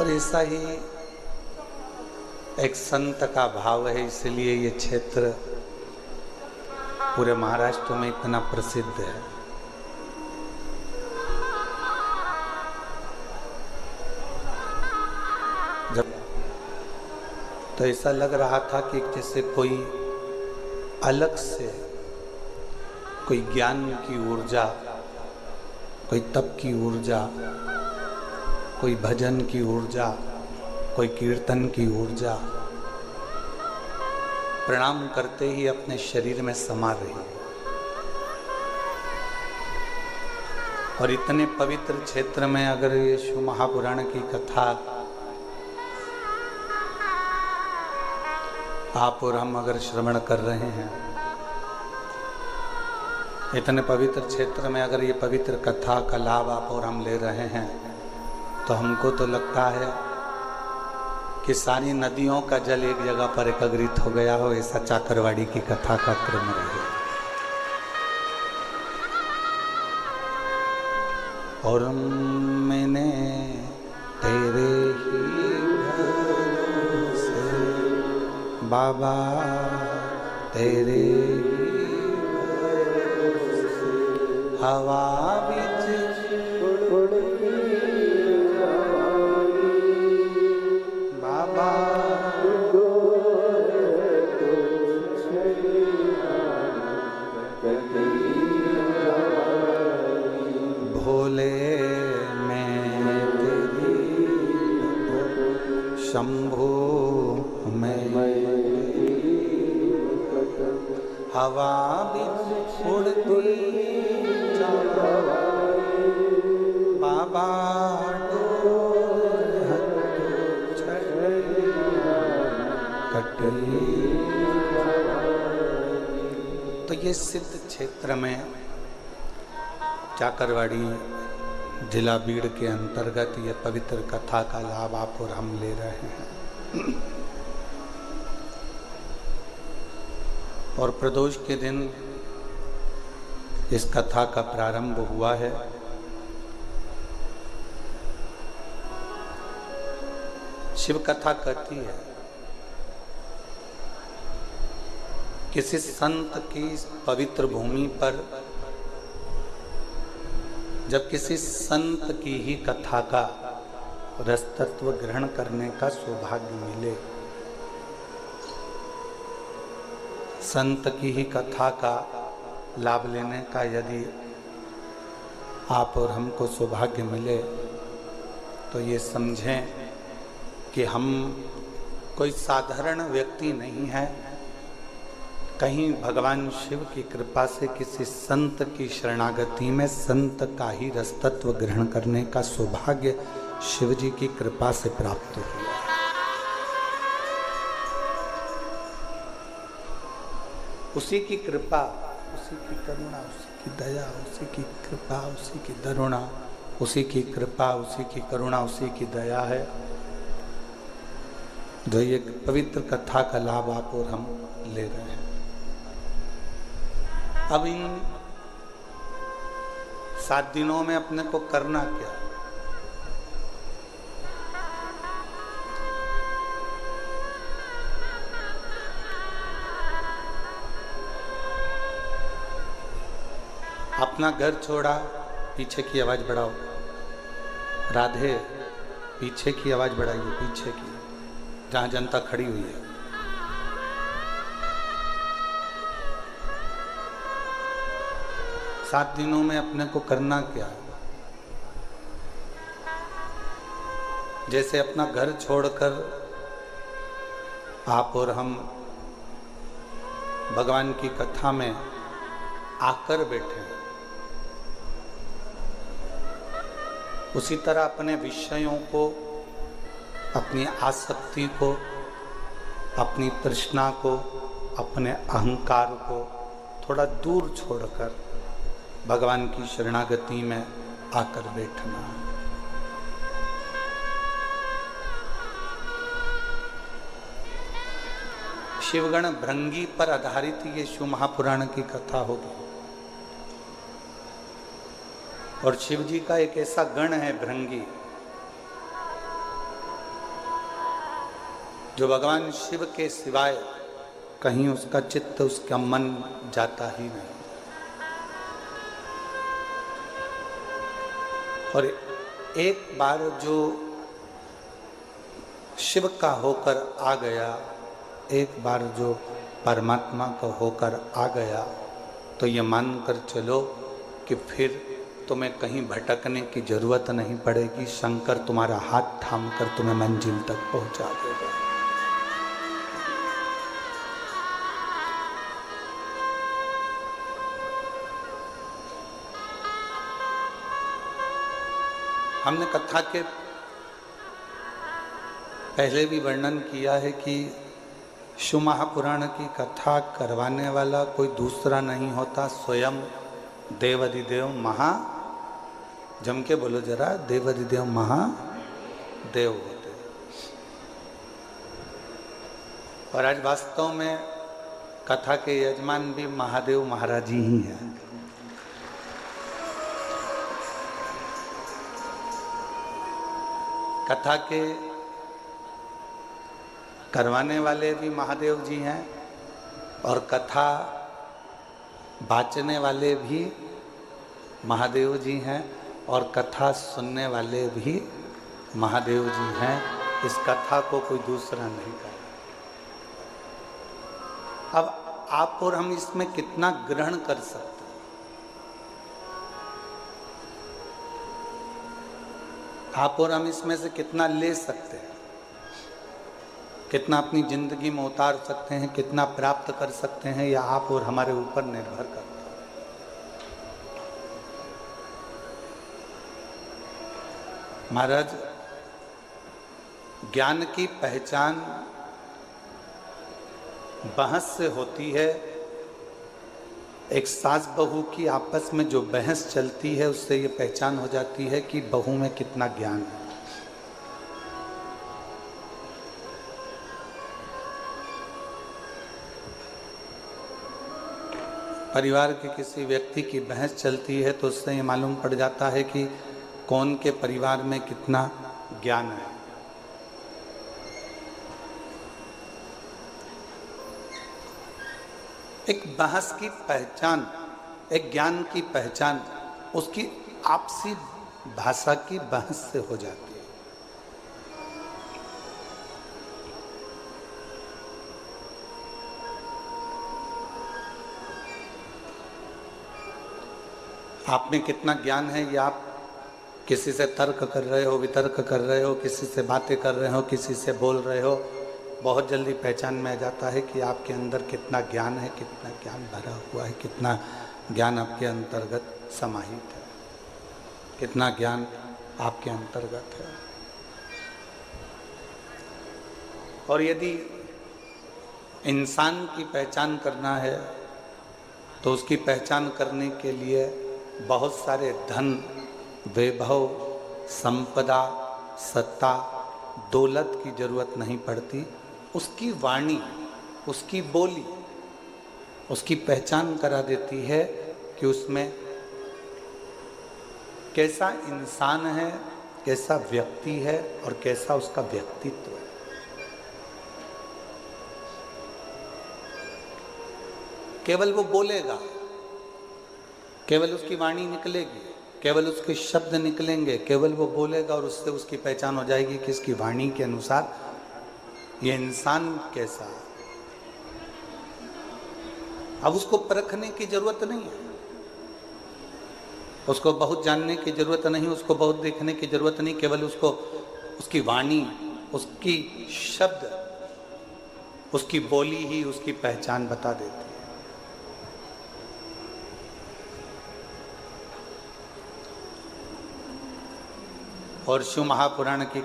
और ऐसा ही एक संत का भाव है, इसलिए ये क्षेत्र पूरे महाराष्ट्र में इतना प्रसिद्ध है। जब तो ऐसा लग रहा था कि जैसे कोई अलग से कोई ज्ञान की ऊर्जा, कोई तप की ऊर्जा, कोई भजन की ऊर्जा, कोई कीर्तन की ऊर्जा प्रणाम करते ही अपने शरीर में समा रही है। और इतने पवित्र क्षेत्र में अगर ये शिव महापुराण की कथा आप और हम अगर श्रवण कर रहे हैं, इतने पवित्र क्षेत्र में अगर ये पवित्र कथा का लाभ आप और हम ले रहे हैं, तो हमको तो लगता है कि सारी नदियों का जल एक जगह पर एकत्रित हो गया हो, ऐसा चाकरवाड़ी की कथा का क्रम रहे। और मैंने तेरे ही भरोसे बाबा, तेरे ही भरोसे हवा बिच उड़ती बाबा, भोले मैं तेरी शंभो मैं हवा बिच उड़ती बाबा, तो ये सिद्ध क्षेत्र में चाकरवाड़ी जिला बीड़ के अंतर्गत ये पवित्र कथा का लाभ आप और हम ले रहे हैं। और प्रदोष के दिन इस कथा का प्रारंभ हुआ है। शिव कथा कहती है किसी संत की पवित्र भूमि पर जब किसी संत की ही कथा का रसतत्व ग्रहण करने का सौभाग्य मिले, संत की ही कथा का लाभ लेने का यदि आप और हमको सौभाग्य मिले, तो ये समझें कि हम कोई साधारण व्यक्ति नहीं है। कहीं भगवान शिव की कृपा से किसी संत की शरणागति में संत का ही रसतत्व ग्रहण करने का सौभाग्य शिव जी की कृपा से प्राप्त हुआ। उसी की कृपा, उसी की करुणा, उसी की दया, उसी की कृपा, उसी की करुणा, उसी की कृपा, उसी की करुणा, उसी की दया है जो ये पवित्र कथा का लाभ आप और हम ले रहे हैं। अब इन 7 दिनों में अपने को करना क्या? अपना घर छोड़ा, पीछे की आवाज बढ़ाओ। राधे, पीछे की आवाज बढ़ाइए, पीछे की, जहां जनता खड़ी हुई है। सात दिनों में अपने को करना क्या? जैसे अपना घर छोड़कर आप और हम भगवान की कथा में आकर बैठे, उसी तरह अपने विषयों को, अपनी आसक्ति को, अपनी तृष्णा को, अपने अहंकार को थोड़ा दूर छोड़कर भगवान की शरणागति में आकर बैठना। शिवगण भृंगी पर आधारित ये शिव महापुराण की कथा होगी। और शिव जी का एक ऐसा गण है भृंगी, जो भगवान शिव के सिवाय कहीं उसका चित्त, उसका मन जाता ही नहीं। और एक बार जो शिव का होकर आ गया, एक बार जो परमात्मा का होकर आ गया, तो ये मान कर चलो कि फिर तुम्हें कहीं भटकने की जरूरत नहीं पड़ेगी। शंकर तुम्हारा हाथ थाम कर तुम्हें मंजिल तक पहुंचा देगा। हमने कथा के पहले भी वर्णन किया है कि शिव महापुराण की कथा करवाने वाला कोई दूसरा नहीं होता, स्वयं देवाधिदेव महा, जम के बोलो जरा, देवाधिदेव महादेव होते। और आज वास्तव में कथा के यजमान भी महादेव महाराज ही हैं। कथा के करवाने वाले भी महादेव जी हैं और कथा बाँचने वाले भी महादेव जी हैं और कथा सुनने वाले भी महादेव जी हैं। इस कथा को कोई दूसरा नहीं कर। अब आप और हम इसमें कितना ग्रहण कर सकते हैं, आप और हम इसमें से कितना ले सकते हैं, कितना अपनी जिंदगी में उतार सकते हैं, कितना प्राप्त कर सकते हैं, या आप और हमारे ऊपर निर्भर करता है। महाराज, ज्ञान की पहचान बहस से होती है। एक सास बहू की आपस में जो बहस चलती है, उससे ये पहचान हो जाती है कि बहू में कितना ज्ञान है। परिवार के किसी व्यक्ति की बहस चलती है तो उससे ये मालूम पड़ जाता है कि कौन के परिवार में कितना ज्ञान है। एक बहस की पहचान, एक ज्ञान की पहचान उसकी आपसी भाषा की बहस से हो जाती है। आप में कितना ज्ञान है, ये आप किसी से तर्क कर रहे हो, वितर्क कर रहे हो, किसी से बातें कर रहे हो, किसी से बोल रहे हो, बहुत जल्दी पहचान में आ जाता है कि आपके अंदर कितना ज्ञान है, कितना ज्ञान भरा हुआ है, कितना ज्ञान आपके अंतर्गत समाहित है, कितना ज्ञान आपके अंतर्गत है। और यदि इंसान की पहचान करना है तो उसकी पहचान करने के लिए बहुत सारे धन, वैभव, संपदा, सत्ता, दौलत की जरूरत नहीं पड़ती। उसकी वाणी, उसकी बोली उसकी पहचान करा देती है कि उसमें कैसा इंसान है, कैसा व्यक्ति है और कैसा उसका व्यक्तित्व है। केवल वो बोलेगा, केवल उसकी वाणी निकलेगी, केवल उसके शब्द निकलेंगे, केवल वो बोलेगा और उससे उसकी पहचान हो जाएगी कि इसकी वाणी के अनुसार ये इंसान कैसा है। अब उसको परखने की जरूरत नहीं है, उसको बहुत जानने की जरूरत नहीं, उसको बहुत देखने की जरूरत नहीं, केवल उसको उसकी वाणी, उसकी शब्द, उसकी बोली ही उसकी पहचान बता देती है। और शिव महापुराण की